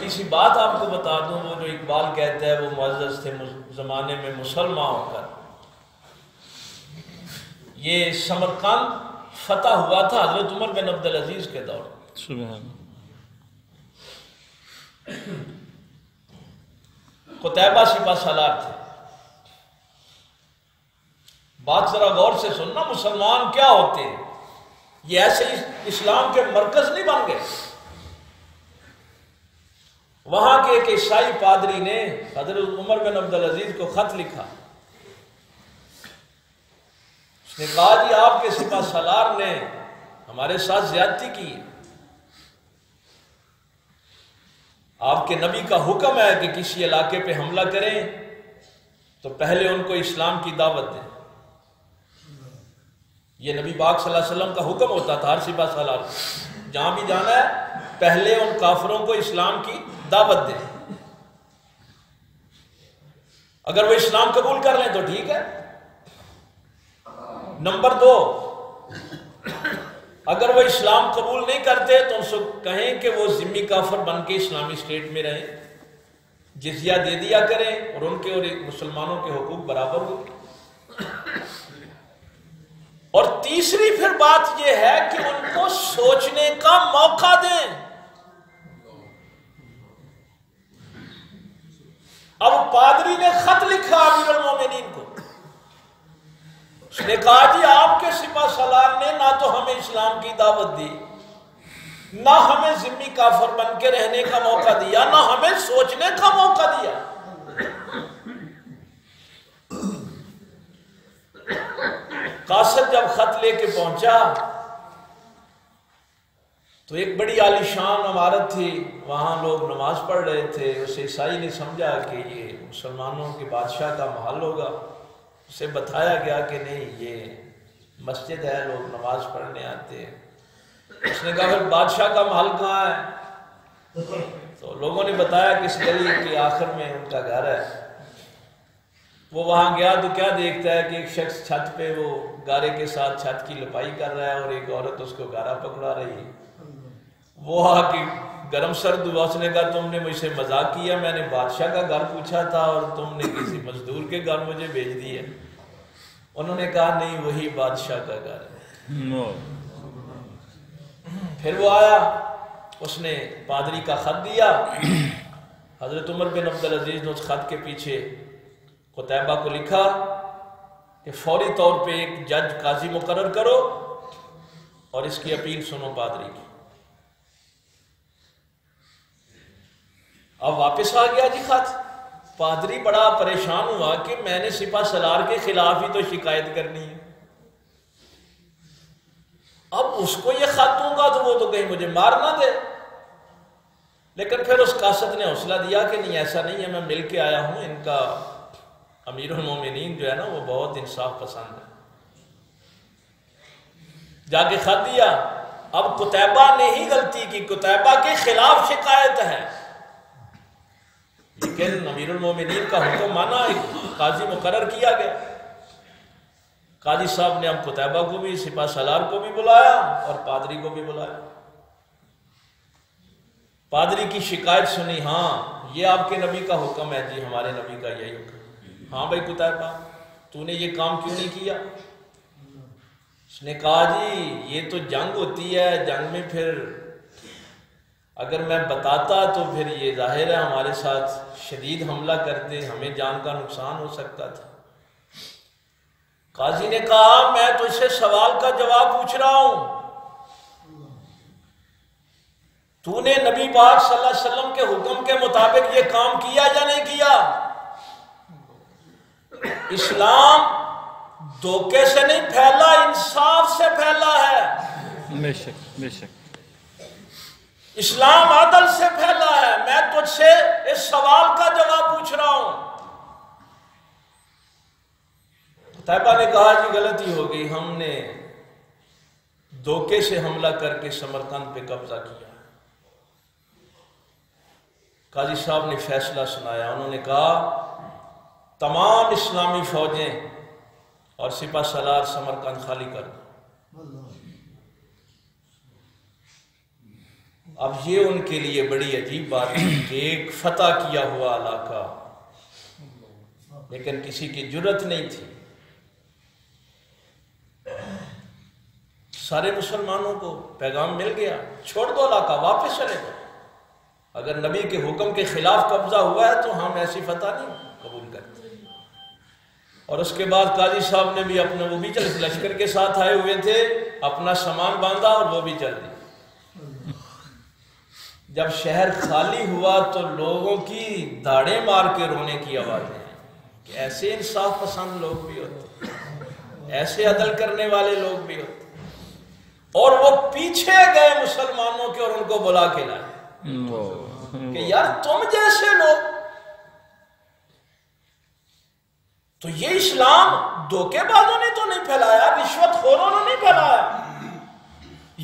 چھوٹی سی بات آپ کو بتا دوں، وہ جو اقبال کہتا ہے وہ معزز تھے زمانے میں مسلمان ہو کر. یہ سمرقند فتح ہوا تھا حضرت عمر بن عبدالعزیز کے دور. سبحان قتیبہ سپہ سالار تھے. بات ذرا غور سے سننا، مسلمان کیا ہوتے ہیں؟ یہ ایسے اسلام کے مرکز نہیں بن گئے. وہاں کے ایک عیسائی پادری نے حضرت عمر بن عبدالعزیز کو خط لکھا. اس نے کہا جی آپ کے سپہ سالار نے ہمارے ساتھ زیادتی کی ہے. آپ کے نبی کا حکم ہے کہ کسی علاقے پہ حملہ کریں تو پہلے ان کو اسلام کی دعوت دیں. یہ نبی پاک صلی اللہ علیہ وسلم کا حکم ہوتا تھا ہر سپہ سالار کو، جہاں بھی جانا ہے پہلے ان کافروں کو اسلام کی دعوت دیں. اگر وہ اسلام قبول کر لیں تو ٹھیک ہے. نمبر 2، اگر وہ اسلام قبول نہیں کرتے تو ان سے کہیں کہ وہ ذمہ کافر بن کے اسلامی اسٹیٹ میں رہیں، جزیہ دے دیا کریں اور ان کے اور مسلمانوں کے حقوق برابر ہو. اور تیسری پھر بات یہ ہے کہ ان کو سوچنے کا موقع دیں. اب پادری نے خط لکھا امیر المومنین کو. اس نے کہا جی آپ کے سپہ سالار نے نہ تو ہمیں اسلام کی دعوت دی، نہ ہمیں ذمہ کافر بن کے رہنے کا موقع دیا، نہ ہمیں سوچنے کا موقع دیا. قاصد جب خط لے کے پہنچا تو ایک بڑی عالیشان عمارت تھی، وہاں لوگ نماز پڑھ رہے تھے. اس عیسائی نے سمجھا کہ یہ مسلمانوں کے بادشاہ کا محل ہوگا. اسے بتایا گیا کہ نہیں یہ مسجد ہے، لوگ نماز پڑھنے آتے ہیں. اس نے کہا پھر بادشاہ کا محل کہاں ہے؟ تو لوگوں نے بتایا کہ اس گلی کے آخر میں ان کا گھر ہے. وہ وہاں گیا تو کیا دیکھتا ہے کہ ایک شخص چھت پہ وہ گارے کے ساتھ چھت کی لپائی کر رہا ہے اور ایک عورت اس کو گارا پکڑا رہی ہے. وہ آ کے گرم سرد ہوا. اس نے کہا تم نے مجھ سے مذاق کیا، میں نے بادشاہ کا گھر پوچھا تھا اور تم نے کسی مزدور کے گھر مجھے بھیج دی ہے. انہوں نے کہا نہیں وہی بادشاہ کا گھر ہے. پھر وہ آیا، اس نے پادری کا خط دیا. حضرت عمر بن عبدالعزیز نے اس خط کے پیچھے قتیبہ کو لکھا کہ فوری طور پہ ایک جج قاضی مقرر کرو اور اس کی اپیل سنو پادری کی. اب واپس آ گیا جی خط. پادری بڑا پریشان ہوا کہ میں نے سپہ سالار کے خلاف ہی تو شکایت کرنی ہے. اب اس کو یہ خط دوں گا تو وہ تو کہیں مجھے مار نہ دے. لیکن پھر اس قاصد نے حوصلہ دیا کہ نہیں ایسا نہیں ہے، میں مل کے آیا ہوں. ان کا امیر المومنین جو ہے نا وہ بہت انصاف پسند ہے. جا کے خط دیا. اب قتیبہ نے ہی غلطی کی، قتیبہ کے خلاف شکایت ہے، لیکن امیر المومنین کا حکم مانا، ایک قاضی مقرر کیا گیا. قاضی صاحب نے اب قتیبہ کو بھی سپہ سالار کو بھی بلایا اور پادری کو بھی بلایا. پادری کی شکایت سنی، ہاں یہ آپ کے نبی کا حکم ہے. جی ہمارے نبی کا یہی حکم. ہاں بھائی قتیبہ تو نے یہ کام کیوں نہیں کیا؟ اس نے کہا جی یہ تو جنگ ہوتی ہے، جنگ میں پھر اگر میں بتاتا تو پھر یہ ظاہر ہے ہمارے ساتھ شدید حملہ کرتے، ہمیں جان کا نقصان ہو سکتا تھا. قاضی نے کہا میں تجھ سے سوال کا جواب پوچھ رہا ہوں، تو نے نبی پاک صلی اللہ علیہ وسلم کے حکم کے مطابق یہ کام کیا یا نہیں کیا؟ اسلام دھوکے سے نہیں پھیلا، انصاف سے پھیلا ہے. بے شک بے شک. اسلام عدل سے پھیلا ہے. میں تجھ سے اس سوال کا جواب پوچھ رہا ہوں. قتیبہ نے کہا جی غلطی ہو گئی، ہم نے دھوکے سے حملہ کر کے سمرقند پہ قبضہ کیا. قاضی صاحب نے فیصلہ سنایا. انہوں نے کہا تمام اسلامی فوجیں اور سپہ سالار سمرقند خالی کر دو. اب یہ ان کے لیے بڑی عجیب بات ہے کہ ایک فتح کیا ہوا علاقہ، لیکن کسی کی جرت نہیں تھی۔ سارے مسلمانوں کو پیغام مل گیا، چھوڑ دو علاقہ، واپس چلے جاؤ، اگر نبی کے حکم کے خلاف قبضہ ہوا ہے تو ہم ایسی فتح نہیں قبول کرتے۔ اور اس کے بعد قاضی صاحب نے بھی اپنے، وہ بھی لشکر کے ساتھ آئے ہوئے تھے، اپنا سامان باندھا اور وہ بھی چل دی۔ جب شہر خالی ہوا تو لوگوں کی داڑیں مار کے رونے کی آوازیں ہیں کہ ایسے انصاف پسند لوگ بھی ہوتے، ایسے عدل کرنے والے لوگ بھی ہوتے۔ اور وہ پیچھے گئے مسلمانوں کے اور ان کو بلا کے لائے کہ یار تم جیسے لوگ، تو یہ اسلام دھوکے بازوں نے تو نہیں پھیلایا، رشوت خوروں نے نہیں پھیلایا،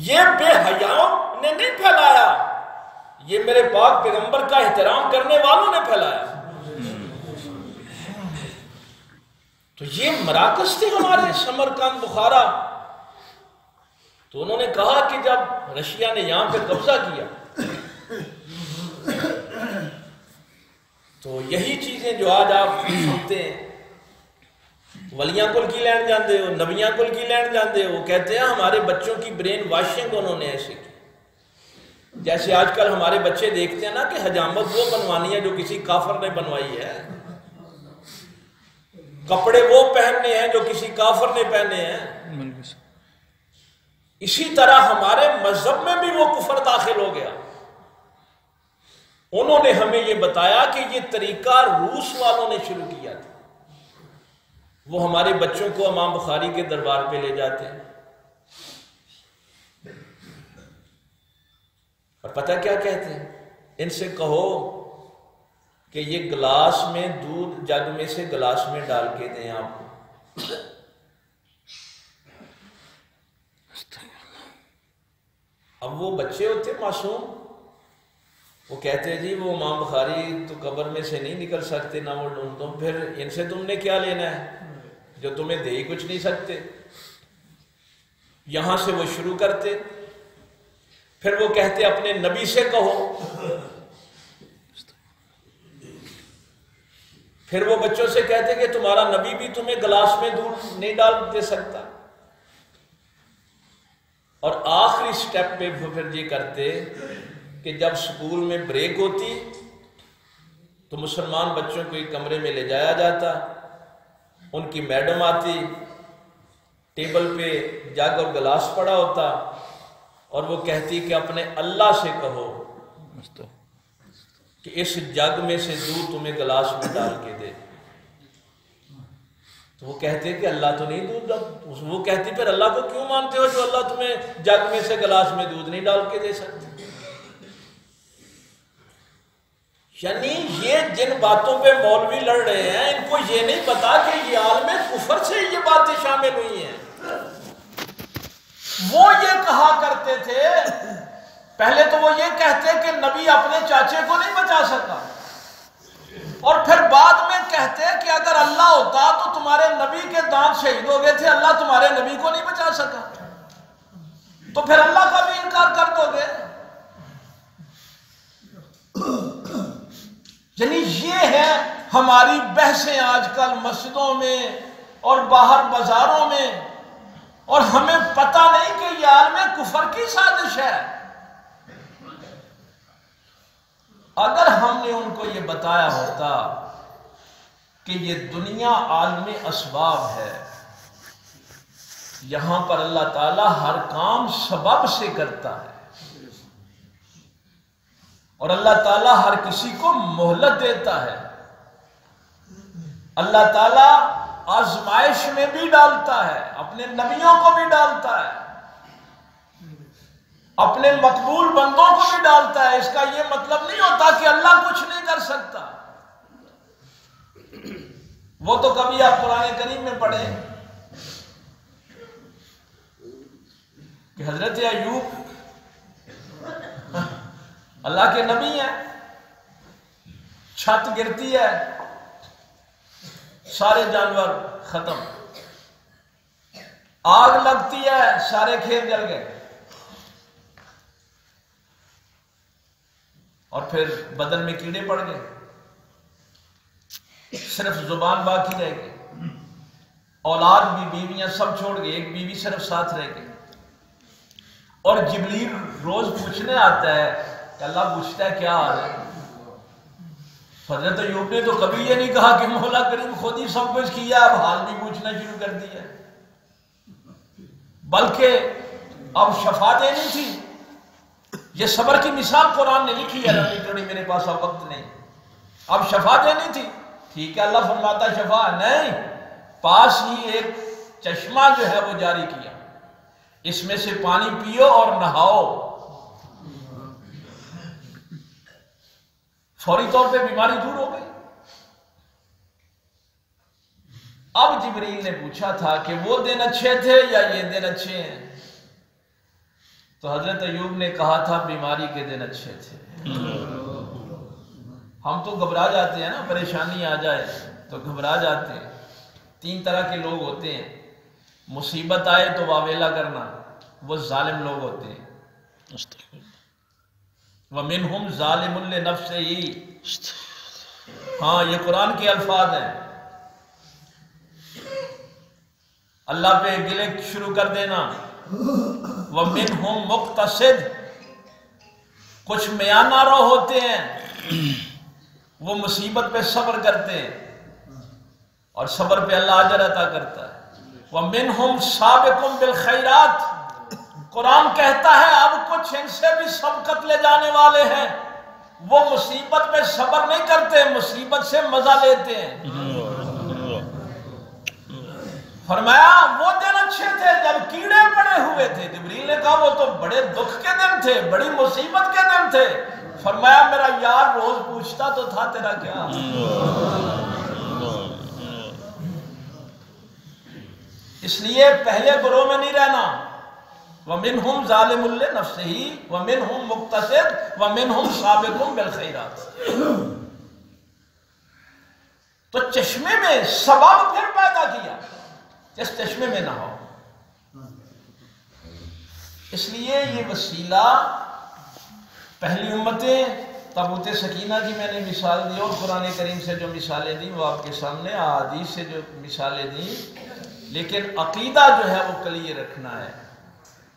یہ بے حیاؤں نے نہیں پھیلایا، یہ میرے پاک پیغمبر کا احترام کرنے والوں نے پھیلایا۔ تو یہ مراکز تھے ہمارے سمرقند، بخارا۔ تو انہوں نے کہا کہ جب رشیا نے یہاں پہ قبضہ کیا تو یہی چیزیں جو آج آپ سنتے ہیں، ولیاں کل کی لین جاندے ہو، نبیاں کل کی لین جاندے ہو، کہتے ہیں ہمارے بچوں کی برین واشنگ انہوں نے ایسے کی۔ جیسے آج کل ہمارے بچے دیکھتے ہیں نا کہ حجامت وہ بنوانی ہے جو کسی کافر نے بنوائی ہے، کپڑے وہ پہننے ہیں جو کسی کافر نے پہنے ہیں، اسی طرح ہمارے مذہب میں بھی وہ کفر داخل ہو گیا۔ انہوں نے ہمیں یہ بتایا کہ یہ طریقہ روس والوں نے شروع کیا تھا، وہ ہمارے بچوں کو امام بخاری کے دربار پہ لے جاتے ہیں اور پتہ کیا کہتے ہیں، ان سے کہو کہ یہ گلاس میں دودھ جگ میں سے گلاس میں ڈال کے دیں آپ کو۔ اب وہ بچے ہوتے معصوم، وہ کہتے ہیں جی وہ امام بخاری تو قبر میں سے نہیں نکل سکتے، نہ وہ ڈھونڈ دو، پھر ان سے تم نے کیا لینا ہے جو تمہیں دے ہی کچھ نہیں سکتے۔ یہاں سے وہ شروع کرتے، پھر وہ کہتے اپنے نبی سے کہو، پھر وہ بچوں سے کہتے کہ تمہارا نبی بھی تمہیں گلاس میں دودھ نہیں ڈال دے سکتا، اور آخری سٹیپ پہ پھر یہ کرتے کہ جب سکول میں بریک ہوتی تو مسلمان بچوں کو ایک کمرے میں لے جایا جاتا، ان کی میڈم آتی، ٹیبل پہ جگ اور گلاس پڑا ہوتا اور وہ کہتی کہ اپنے اللہ سے کہو کہ اس جگ میں سے دودھ تمہیں گلاس میں ڈال کے دے۔ تو وہ کہتے کہ اللہ تو نہیں دودھ، وہ کہتی پھر اللہ کو کیوں مانتے ہو جو اللہ تمہیں جگ میں سے گلاس میں دودھ نہیں ڈال کے دے سکتے؟ یعنی یہ جن باتوں پہ مولوی لڑ رہے ہیں ان کو یہ نہیں پتا کہ یہ عالم کفر سے یہ باتیں شامل ہوئی ہیں۔ وہ یہ کہا کرتے تھے، پہلے تو وہ یہ کہتے کہ نبی اپنے چاچے کو نہیں بچا سکا، اور پھر بعد میں کہتے کہ اگر اللہ ہوتا تو تمہارے نبی کے دانت شہید ہو گئے تھے، اللہ تمہارے نبی کو نہیں بچا سکا، تو پھر اللہ کا بھی انکار کر دو گے۔ یعنی یہ ہے ہماری بحثیں آج کل مسجدوں میں اور باہر بازاروں میں، اور ہمیں پتہ نہیں کہ یہ عالم کفر کی سازش ہے۔ اگر ہم نے ان کو یہ بتایا ہوتا کہ یہ دنیا عالم اسباب ہے، یہاں پر اللہ تعالیٰ ہر کام سبب سے کرتا ہے، اور اللہ تعالیٰ ہر کسی کو مہلت دیتا ہے، اللہ تعالیٰ آزمائش میں بھی ڈالتا ہے، اپنے نبیوں کو بھی ڈالتا ہے، اپنے مقبول بندوں کو بھی ڈالتا ہے۔ اس کا یہ مطلب نہیں ہوتا کہ اللہ کچھ نہیں کر سکتا۔ وہ تو کبھی آپ قرآن کریم میں پڑھیں کہ حضرت ایوب اللہ کے نبی ہیں، چھت گرتی ہے، سارے جانور ختم، آگ لگتی ہے، سارے کھیت جل گئے، اور پھر بدن میں کیڑے پڑ گئے، صرف زبان باقی رہ گئی، اولاد بھی، بیویاں سب چھوڑ گئے، ایک بیوی صرف ساتھ رہ گئی۔ اور جبریل روز پوچھنے آتا ہے کہ اللہ پوچھتا ہے کیا حال ہے؟ حضرت ایوب نے تو کبھی یہ نہیں کہا کہ مولا کریم خود ہی سب کچھ کیا، اب حال بھی پوچھنا شروع کر دیا، بلکہ اب شفا دینی تھی۔ یہ صبر کی مثال قرآن نے لکھی ہے، لٹرلی میرے پاس اب وقت نہیں، اب شفا دینی تھی۔ ٹھیک ہے، اللہ فرماتا شفا نہیں، پاس ہی ایک چشمہ جو ہے وہ جاری کیا، اس میں سے پانی پیو اور نہاؤ۔ فوری طور پہ بیماری دور ہو گئی۔ اب جبریل نے پوچھا تھا کہ وہ دن اچھے تھے یا یہ دن اچھے ہیں؟ تو حضرت ایوب نے کہا تھا بیماری کے دن اچھے تھے۔ ہم تو گھبرا جاتے ہیں نا، پریشانی آ جائے تو گھبرا جاتے ہیں۔ تین طرح کے لوگ ہوتے ہیں، مصیبت آئے تو واویلا کرنا، وہ ظالم لوگ ہوتے ہیں۔ وَمِنْهُمْ ظَالِمٌ لِنَفْسِهِ، ہاں یہ قرآن کے الفاظ ہیں۔ اللہ پہ گلے شروع کر دینا۔ وَمِنْهُمْ مُقْتَصِدٌ، کچھ میانہ رو ہوتے ہیں، وہ مصیبت پہ صبر کرتے ہیں اور صبر پہ اللہ اجر عطا کرتا ہے۔ وَمِنْهُمْ سَابِقٌ بِالْخَيْرَاتِ، قرآن کہتا ہے اب کچھ ان سے بھی سبقت لے جانے والے ہیں، وہ مصیبت پہ صبر نہیں کرتے، مصیبت سے مزہ لیتے ہیں۔ فرمایا وہ دن اچھے تھے جب کیڑے پڑے ہوئے تھے۔ جبریل نے کہا وہ تو بڑے دکھ کے دن تھے، بڑی مصیبت کے دن تھے۔ فرمایا میرا یار روز پوچھتا تو تھا تیرا کیا؟ اس لیے پہلے گروہ میں نہیں رہنا۔ وَمِنْهُمْ ظَالِمٌ لِنَفْسِهِ وَمِنْهُمْ مُقْتَصِدٌ وَمِنْهُمْ سَابِقٌ بِالْخَيْرَاتِ۔ تو چشمے میں سبب پھر پیدا کیا، جس چشمے میں نہ ہو۔ اس لیے یہ وسیلہ پہلی امتیں، تابوت سکینہ کی میں نے مثال دی اور قرآن کریم سے جو مثالیں دی وہ آپ کے سامنے، احادیث سے جو مثالیں دی، لیکن عقیدہ جو ہے وہ کلیئر رکھنا ہے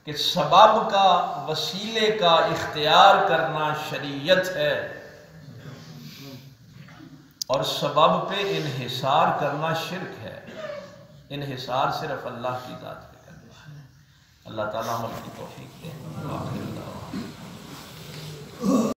کہ سبب کا، وسیلے کا اختیار کرنا شریعت ہے، اور سبب پہ انحصار کرنا شرک ہے۔ انحصار صرف اللہ کی ذات پہ کرنا ہے۔ اللہ تعالیٰ ہم کی توفیق دے۔